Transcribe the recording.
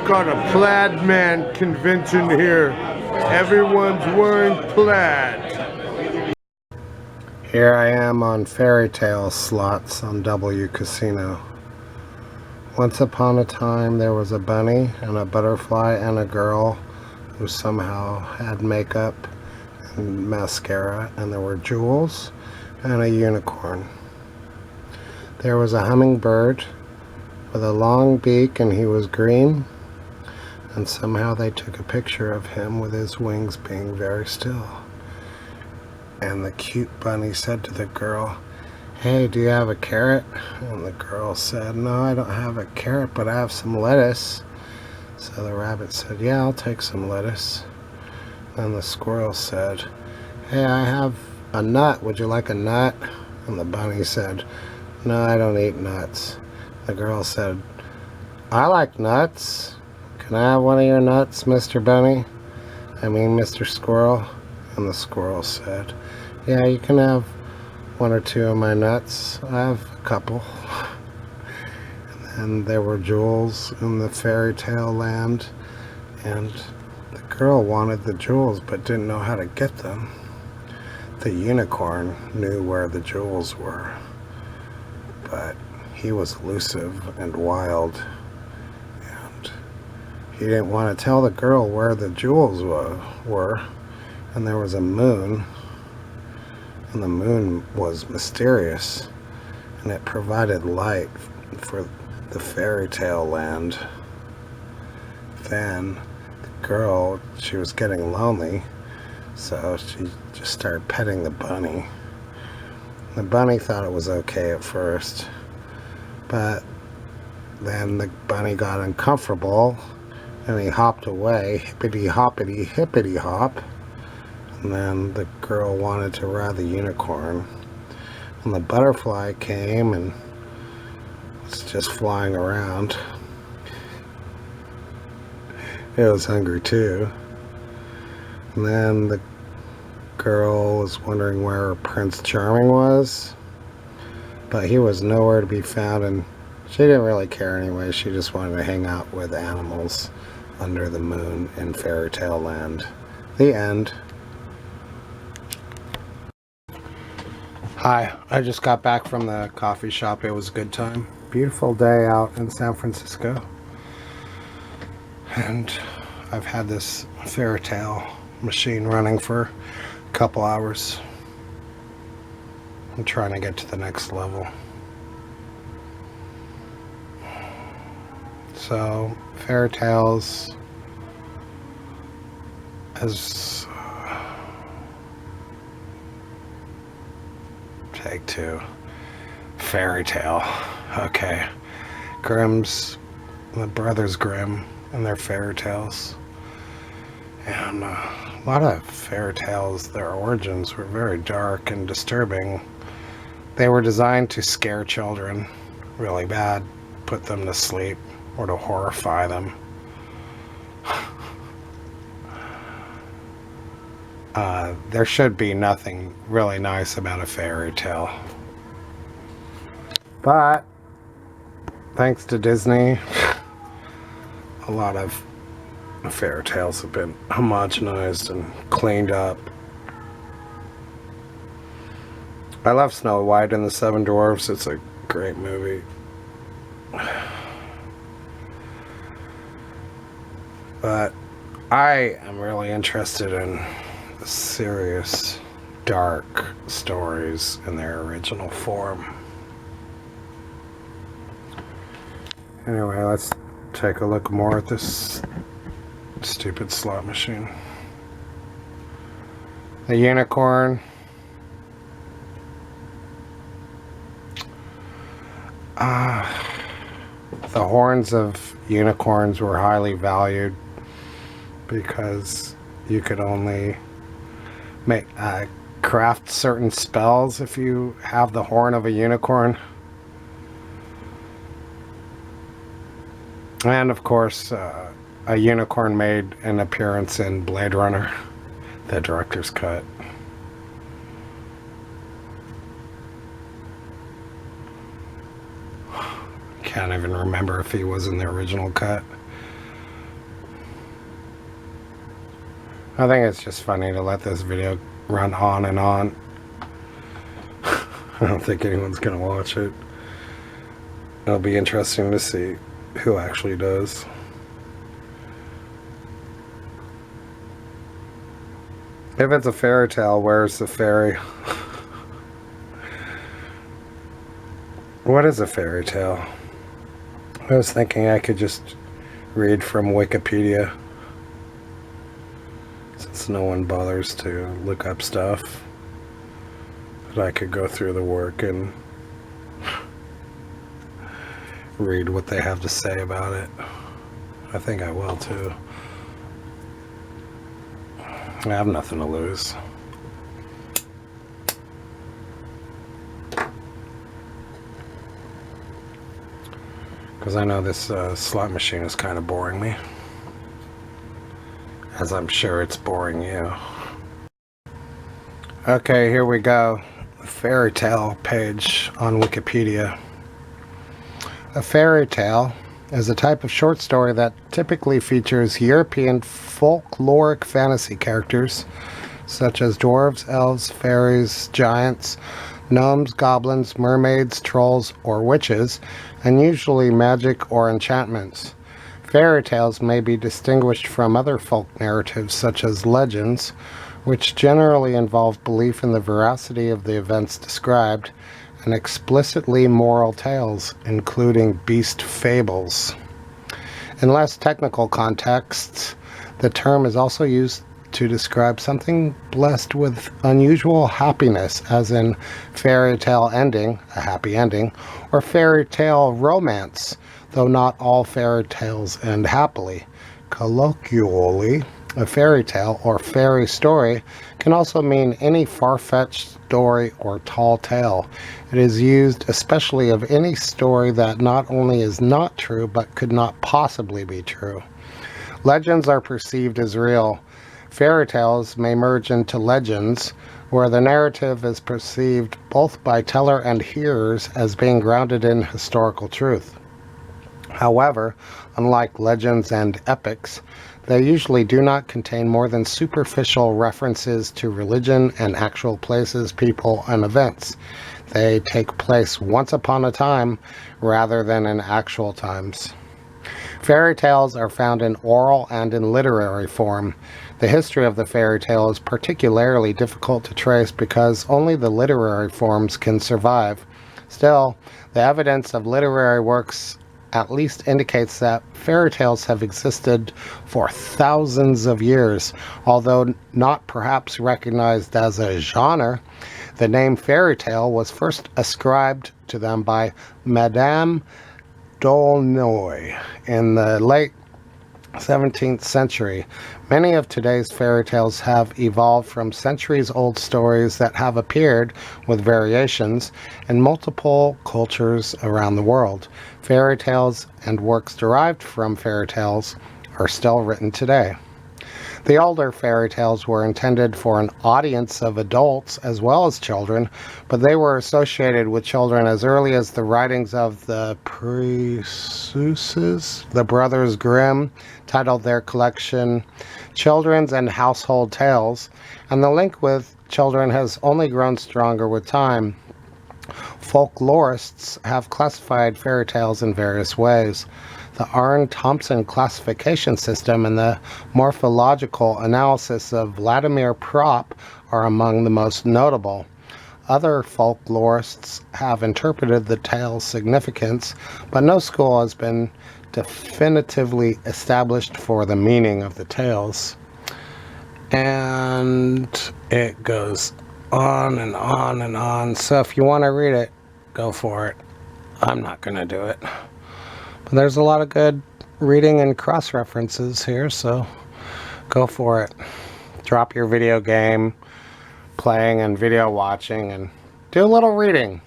got a plaid man convention here. Everyone's wearing plaid. Here I am on fairy tale slots on DoubleU Casino. Once upon a time there was a bunny and a butterfly and a girl who somehow had makeup and mascara, and there were jewels and a unicorn. There was a hummingbird with a long beak, and he was green, and somehow they took a picture of him with his wings being very still. And the cute bunny said to the girl, "Hey, do you have a carrot?" And the girl said, "No, I don't have a carrot, but I have some lettuce." So the rabbit said, "Yeah, I'll take some lettuce." And the squirrel said, "Hey, I have a nut. Would you like a nut?" And the bunny said, "No, I don't eat nuts." The girl said, "I like nuts. Can I have one of your nuts, Mr. Bunny? I mean, Mr. Squirrel?" And the squirrel said, "Yeah, you can have one or two of my nuts. I have a couple." And there were jewels in the fairy tale land, and the girl wanted the jewels but didn't know how to get them. The unicorn knew where the jewels were, but he was elusive and wild, and he didn't want to tell the girl where the jewels were. And there was a moon, and the moon was mysterious, and it provided light for the fairy tale land. Then the girl, she was getting lonely, so she just started petting the bunny. The bunny thought it was okay at first, but then the bunny got uncomfortable and he hopped away, hippity hoppity hippity hop. And then the girl wanted to ride the unicorn, and the butterfly came and was just flying around. It was hungry too. And then the girl was wondering where Prince Charming was, but he was nowhere to be found, and she didn't really care anyway. She just wanted to hang out with animals under the moon in fairy tale land. The end. Hi, I just got back from the coffee shop. It was a good time. Beautiful day out in San Francisco. And I've had this fairy tale machine running for a couple hours. I'm trying to get to the next level. So, fairy tales as take two. Fairy tale. Okay. Grimm's, the Brothers Grimm and their fairy tales. And a lot of fairy tales, their origins were very dark and disturbing. They were designed to scare children really bad, put them to sleep, or to horrify them. There should be nothing really nice about a fairy tale. But, thanks to Disney, a lot of fairy tales have been homogenized and cleaned up. I love Snow White and the Seven Dwarfs. It's a great movie. But I am really interested in the serious, dark stories in their original form. Anyway, let's take a look more at this stupid slot machine. The unicorn. The horns of unicorns were highly valued because you could only craft certain spells if you have the horn of a unicorn. And of course, a unicorn made an appearance in Blade Runner, the director's cut. Can't even remember if he was in the original cut. I think it's just funny to let this video run on and on. I don't think anyone's gonna watch it. It'll be interesting to see who actually does. If it's a fairy tale, where's the fairy? What is a fairy tale? I was thinking I could just read from Wikipedia, since no one bothers to look up stuff, that I could go through the work and read what they have to say about it. I think I will too. I have nothing to lose. Because I know this slot machine is kind of boring me. As I'm sure it's boring you. Okay, here we go. The fairy tale page on Wikipedia. A fairy tale is a type of short story that typically features European folkloric fantasy characters such as dwarves, elves, fairies, giants, gnomes, goblins, mermaids, trolls, or witches, and usually magic or enchantments. Fairy tales may be distinguished from other folk narratives such as legends, which generally involve belief in the veracity of the events described, and explicitly moral tales, including beast fables. In less technical contexts, the term is also used to describe something blessed with unusual happiness, as in fairy tale ending, a happy ending, or fairy tale romance, though not all fairy tales end happily. Colloquially, a fairy tale or fairy story can also mean any far-fetched story or tall tale. It is used especially of any story that not only is not true, but could not possibly be true. Legends are perceived as real. Fairy tales may merge into legends, where the narrative is perceived both by teller and hearers as being grounded in historical truth. However, unlike legends and epics, they usually do not contain more than superficial references to religion and actual places, people, and events. They take place once upon a time rather than in actual times. Fairy tales are found in oral and in literary form. The history of the fairy tale is particularly difficult to trace because only the literary forms can survive. Still, the evidence of literary works at least indicates that fairy tales have existed for thousands of years. Although not perhaps recognized as a genre, the name fairy tale was first ascribed to them by Madame d'Aulnoy in the late 17th century. Many of today's fairy tales have evolved from centuries-old stories that have appeared, with variations, in multiple cultures around the world. Fairy tales and works derived from fairy tales are still written today. The older fairy tales were intended for an audience of adults as well as children, but they were associated with children as early as the writings of the Preußes, the Brothers Grimm, titled their collection Children's and Household Tales, and the link with children has only grown stronger with time. Folklorists have classified fairy tales in various ways. The Arne-Thompson classification system and the morphological analysis of Vladimir Propp are among the most notable. Other folklorists have interpreted the tale's significance, but no school has been definitively established for the meaning of the tales. And it goes on and on and on. So if you want to read it, go for it. I'm not going to do it. But there's a lot of good reading and cross-references here, so go for it. Drop your video game playing and video watching and do a little reading.